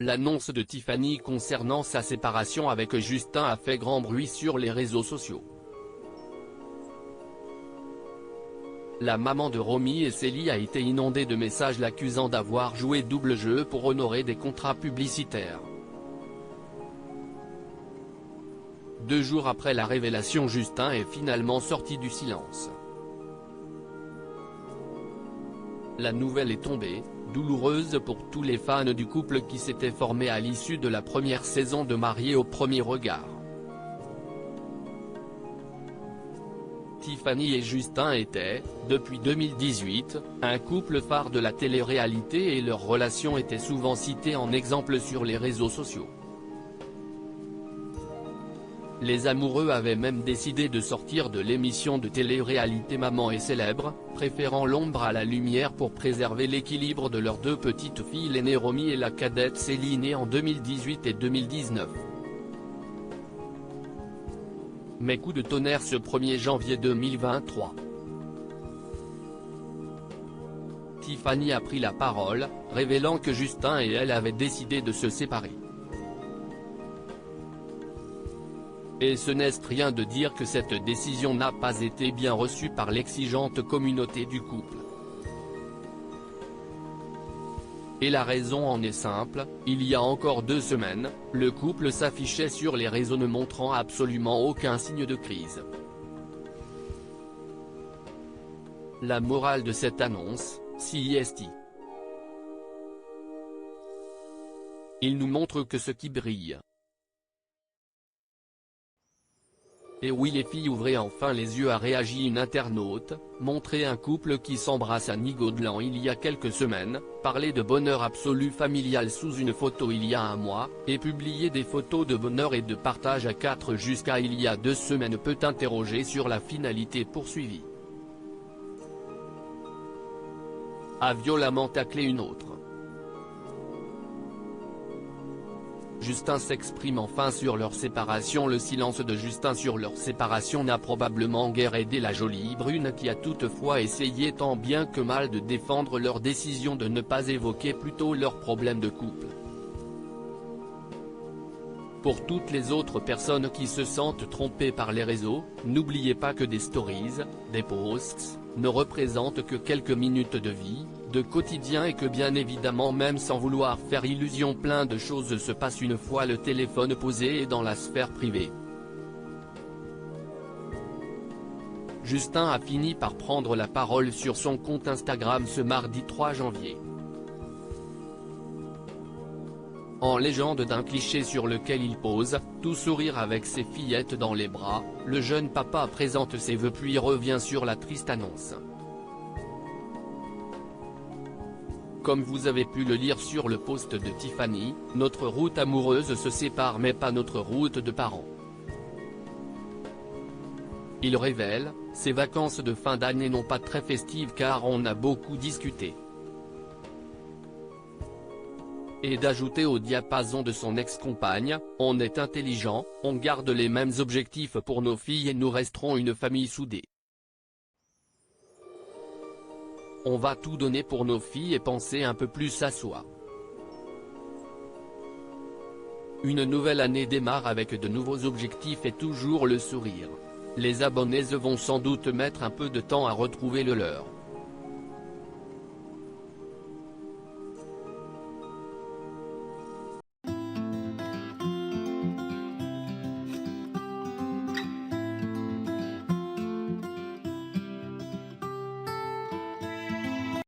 L'annonce de Tiffany concernant sa séparation avec Justin a fait grand bruit sur les réseaux sociaux. La maman de Romy et Célie a été inondée de messages l'accusant d'avoir joué double jeu pour honorer des contrats publicitaires. 2 jours après la révélation, Justin est finalement sorti du silence. La nouvelle est tombée, douloureuse pour tous les fans du couple qui s'était formé à l'issue de la première saison de Mariés au premier regard. Tiffany et Justin étaient, depuis 2018, un couple phare de la télé-réalité et leur relation était souvent citée en exemple sur les réseaux sociaux. Les amoureux avaient même décidé de sortir de l'émission de télé-réalité Maman est célèbre, préférant l'ombre à la lumière pour préserver l'équilibre de leurs 2 petites filles, l'aînée Romy et la cadette Célie, nées en 2018 et 2019. Mais coup de tonnerre ce 1er janvier 2023. Tiffany a pris la parole, révélant que Justin et elle avaient décidé de se séparer. Et ce n'est rien de dire que cette décision n'a pas été bien reçue par l'exigeante communauté du couple. Et la raison en est simple, il y a encore 2 semaines, le couple s'affichait sur les réseaux ne montrant absolument aucun signe de crise. La morale de cette annonce, CIST. Il nous montre que ce qui brille. Et oui les filles, ouvrez enfin les yeux, a réagi une internaute, montrer un couple qui s'embrasse à Nigodelan il y a quelques semaines, parler de bonheur absolu familial sous une photo il y a un mois, et publier des photos de bonheur et de partage à 4 jusqu'à il y a 2 semaines peut interroger sur la finalité poursuivie. A violemment taclé une autre. Justin s'exprime enfin sur leur séparation. Le silence de Justin sur leur séparation n'a probablement guère aidé la jolie brune qui a toutefois essayé tant bien que mal de défendre leur décision de ne pas évoquer plus tôt leurs problèmes de couple. Pour toutes les autres personnes qui se sentent trompées par les réseaux, n'oubliez pas que des stories, des posts, ne représentent que quelques minutes de vie, de quotidien, et que bien évidemment, même sans vouloir faire illusion, plein de choses se passent une fois le téléphone posé et dans la sphère privée. Justin a fini par prendre la parole sur son compte Instagram ce mardi 3 janvier. En légende d'un cliché sur lequel il pose, tout sourire avec ses fillettes dans les bras, le jeune papa présente ses vœux puis revient sur la triste annonce. Comme vous avez pu le lire sur le post de Tiffany, notre route amoureuse se sépare mais pas notre route de parents. Il révèle, ces vacances de fin d'année n'ont pas très festives car on a beaucoup discuté. Et d'ajouter au diapason de son ex-compagne, on est intelligent, on garde les mêmes objectifs pour nos filles et nous resterons une famille soudée. On va tout donner pour nos filles et penser un peu plus à soi. Une nouvelle année démarre avec de nouveaux objectifs et toujours le sourire. Les abonnés vont sans doute mettre un peu de temps à retrouver le leur.